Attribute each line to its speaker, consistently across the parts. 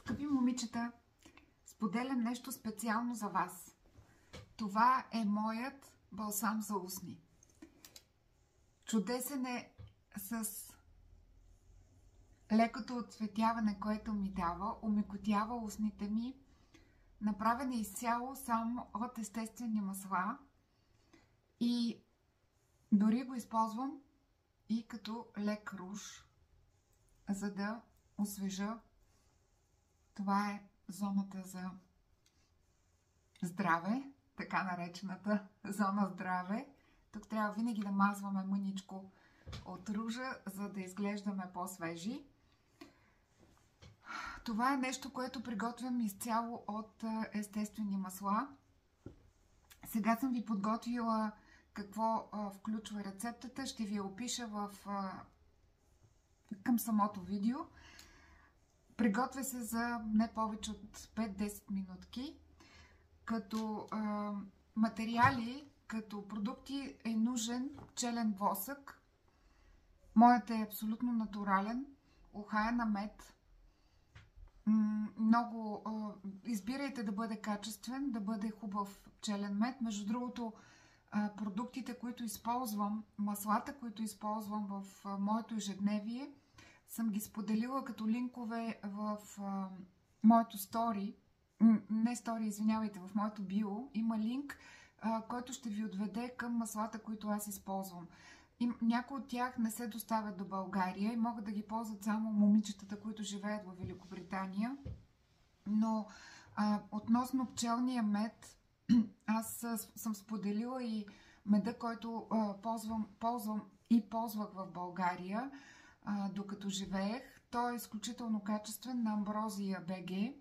Speaker 1: Скъпи момичета, споделям нещо специално за вас. Това е моят балсам за устни. Чудесен е с лекото отцветяване, което ми дава, омекотява устните ми, направен е изцяло само от естествени масла и дори го използвам и като лек руж, за да освежа. Това е зоната за здраве, така наречената зона здраве. Тук трябва винаги да мазваме мъничко от ружа, за да изглеждаме по-свежи. Това е нещо, което приготвям изцяло от естествени масла. Сега съм ви подготвила какво включва рецептата. Ще ви я опиша към самото видео. Приготвя се за не повече от 5-10 минутки. Като материали, като продукти е нужен пчелен восък. Моят е абсолютно натурален. Ухаена мед. Много избирайте да бъде качествен, да бъде хубав пчелен мед. Между другото, продуктите, които използвам, маслата, които използвам в моето ежедневие, съм ги споделила като линкове в моето стори. Не стори, извинявайте, в моето био има линк, който ще ви отведе към маслата, които аз използвам. Някои от тях не се доставят до България и могат да ги ползват само момичетата, които живеят в Великобритания. Но относно пчелния мед, аз съм споделила и меда, който ползвам и ползвах в България, докато живеех. Той е изключително качествен на Амброзия БГ.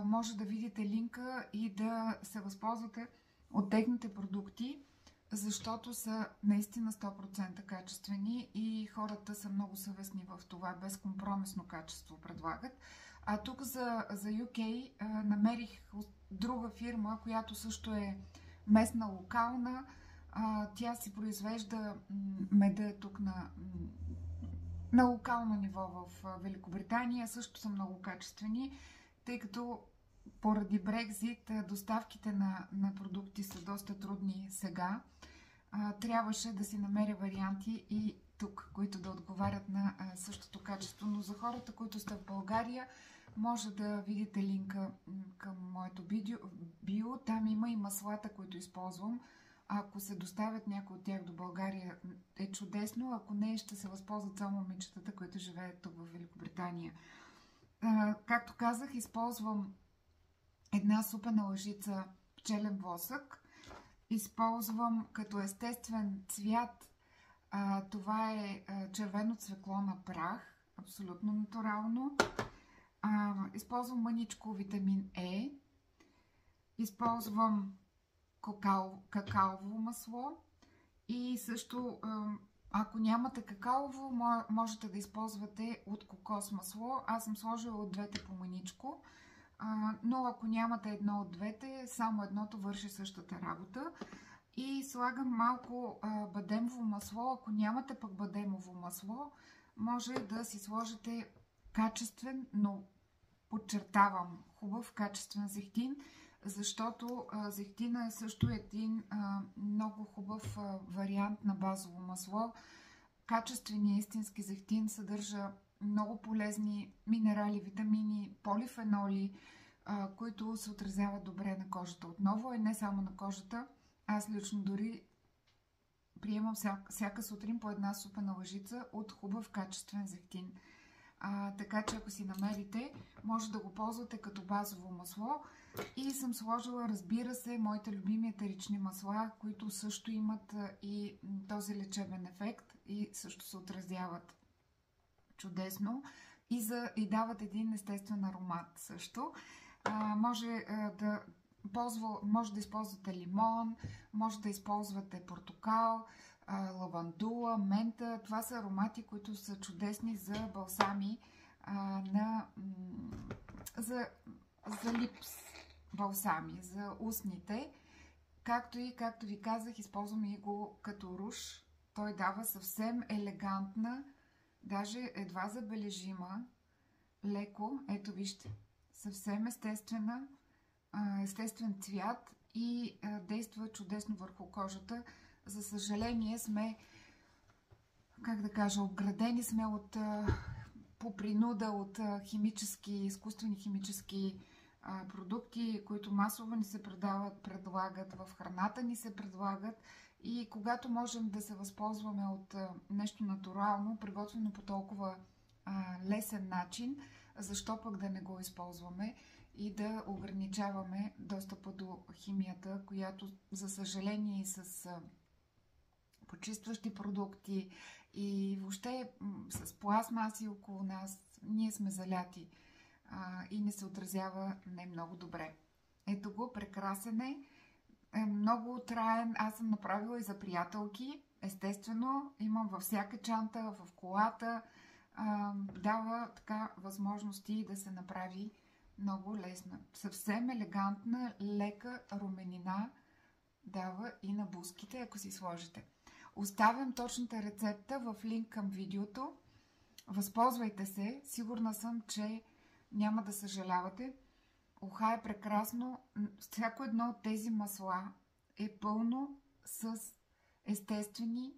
Speaker 1: Може да видите линка и да се възползвате от техните продукти, защото са наистина 100% качествени и хората са много съвестни в това, безкомпромисно качество предлагат. А тук за UK намерих друга фирма, която също е местна, локална. Тя си произвежда меда тук на локално ниво в Великобритания. Също са много качествени, тъй като поради Брекзит доставките на продукти са доста трудни сега. Трябваше да си намеря варианти и тук, които да отговарят на същото качество. Но за хората, които сте в България, може да видите линка към моето био. Там има и маслата, които използвам. Ако се доставят някои от тях до България, е чудесно. Ако не, ще се възползват само момичетата, които живеят тук в Великобритания. Както казах, използвам една супена лъжица пчелен восък. Използвам като естествен цвят. Това е червено цвекло на прах. Абсолютно натурално. Използвам мъничко витамин Е. Използвам какаово масло. И също, ако нямате какаово, можете да използвате от кокос масло. Аз съм сложила от двете по мъничко. Но ако нямате едно от двете, само едното върши същата работа. И слагам малко бадемово масло. Ако нямате пък бадемово масло, може да си сложите качествен, но подчертавам, хубав качествен зехтин, защото зехтина е също един много хубав вариант на базово масло. Качественият истински зехтин съдържа много полезни минерали, витамини, полифеноли, които се отразяват добре на кожата. Отново е не само на кожата. Аз лично дори приемам всяка сутрин по една супена лъжица от хубав качествен зехтин. Така че ако си намерите, може да го ползвате като базово масло. И съм сложила, разбира се, моите любими етерични масла, които също имат и този лечебен ефект и също се отразяват чудесно и дават един естествен аромат също. Може да използвате лимон, може да използвате портокал, лавандула, мента. Това са аромати, които са чудесни за балсами за липс балсами, за устните. Както ви казах, използвам и го като руж. Той дава съвсем елегантна, даже едва забележима, леко, ето вижте, съвсем естествен цвят и действа чудесно върху кожата. За съжаление сме, как да кажа, обградени сме по принуда от изкуствени химически продукти, които масово ни се предлагат, в храната ни се предлагат, и когато можем да се възползваме от нещо натурално, приготвено по толкова лесен начин, защо пък да не го използваме и да ограничаваме достъпа до химията, която, за съжаление, и с почистващи продукти и въобще с пластмаси около нас, ние сме заляти и не се отразява не много добре. Ето го, прекрасен е, много траен. Аз съм направила и за приятелки. Естествено, имам във всяка чанта, в колата. Дава така възможности да се направи много лесна. Съвсем елегантна, лека руменина дава и на бузките, ако си сложите. Оставям точната рецепта в линк към видеото. Възползвайте се. Сигурна съм, че няма да съжалявате. Уха е прекрасно. Всяко едно от тези масла е пълно с естествени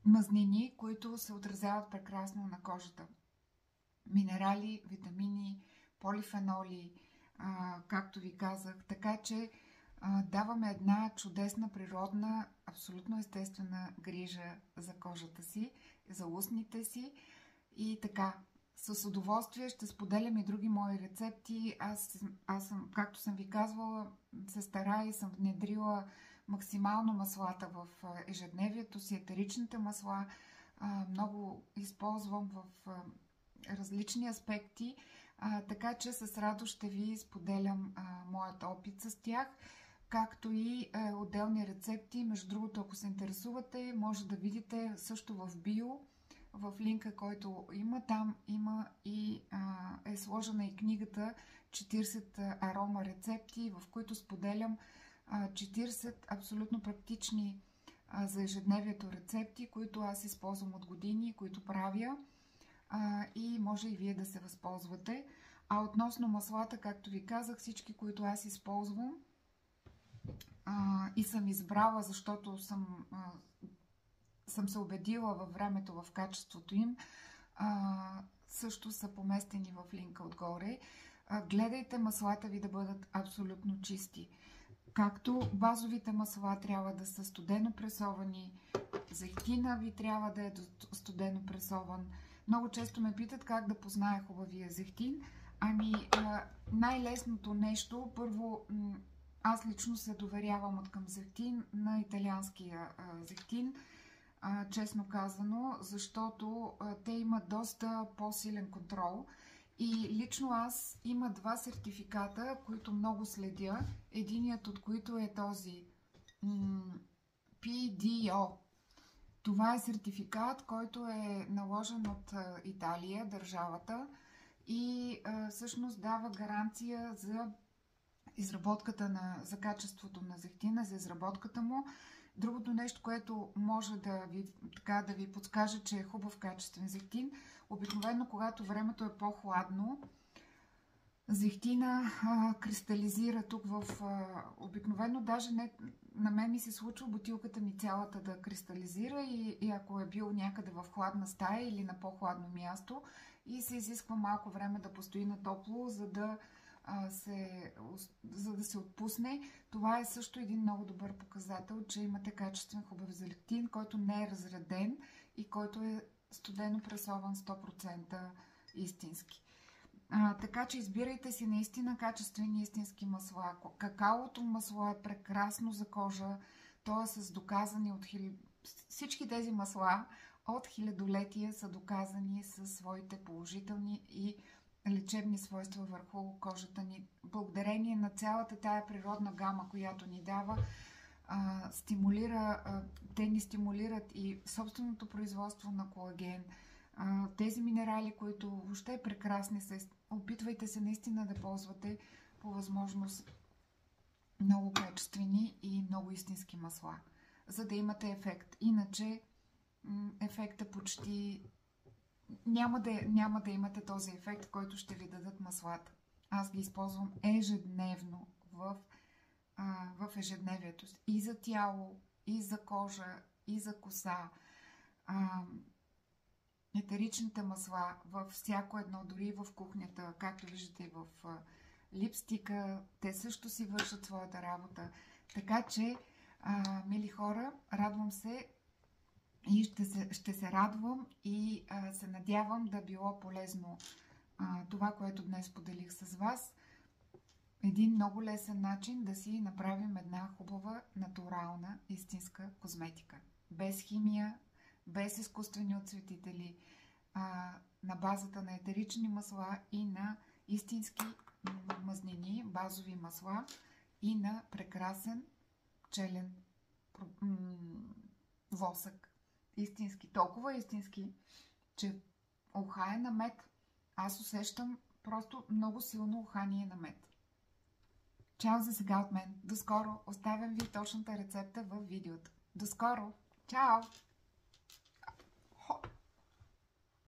Speaker 1: мазнини, които се отразяват прекрасно на кожата. Минерали, витамини, полифеноли, както ви казах. Така че даваме една чудесна, природна, абсолютно естествена грижа за кожата си, за устните си и така. С удоволствие ще споделям и други мои рецепти. Аз съм, както съм ви казвала, се старая и съм внедрила максимално маслата в ежедневието си, етеричните масла. Много използвам в различни аспекти, така че с радост ще ви споделям моят опит с тях, както и отделни рецепти. Между другото, ако се интересувате, може да видите също в био, в линка, който има. Там има и е сложена и книгата 40 арома рецепти, в които споделям 40 абсолютно практични за ежедневието рецепти, които аз използвам от години, които правя, и може и вие да се възползвате. А относно маслата, както ви казах, всички, които аз използвам и съм избрала, защото съм се убедила във времето в качеството им, също са поместени в линка отгоре. Гледайте маслата ви да бъдат абсолютно чисти. Както базовите масла трябва да са студено пресовани, зехтина ви трябва да е студено пресован. Много често ме питат как да позная хубавия зехтин. Най-лесното нещо, първо, аз лично се доверявам от към зехтин на италианския зехтин, честно казано, защото те имат доста по-силен контрол. И лично аз има 2 сертификата, които много следя. Единият от които е този PDO. Това е сертификат, който е наложен от Италия, държавата, и всъщност дава гаранция за изработката за качеството на зехтина, за изработката му. Другото нещо, което може да ви подскаже, че е хубав качествен зехтин, обикновено когато времето е по-хладно, зехтина кристализира тук обикновено, даже не, на мен ми се случва бутилката ми цялата да кристализира и ако е бил някъде в хладна стая или на по-хладно място, и се изисква малко време да постои на топло, за да се отпусне. Това е също един много добър показател, че имате качествен хубав зехтин, който не е разреден и който е студено пресован 100% истински. Така че избирайте си наистина качествени истински масла. Какаото масло е прекрасно за кожа. То е с доказани всички тези масла от хилядолетия са доказани със своите положителни и лечебни свойства върху кожата ни. Благодарение на цялата тая природна гама, която ни дава, те ни стимулират и собственото производство на колаген. Тези минерали, които въобще прекрасни са, опитвайте се наистина да ползвате по възможност много качествени и много истински масла, за да имате ефект. Иначе ефекта почти няма да имате този ефект, който ще ви дадат маслата. Аз ги използвам ежедневно в ежедневието си. И за тяло, и за кожа, и за коса. Етеричните масла във всяко едно, дори в кухнята, както виждате и в липстика, те също си вършат своята работа. Така че, мили хора, радвам се и ще се радвам и се надявам да било полезно това, което днес поделих с вас. Един много лесен начин да си направим една хубава, натурална, истинска козметика. Без химия, без изкуствени отцветители, на базата на етерични масла и на истински мазнини, базови масла и на прекрасен челен восък. Истински, толкова истински, че ухае на мед. Аз усещам просто много силно ухание на мед. Чао за сега от мен. До скоро. Оставям ви точната рецепта в видеото. До скоро. Чао!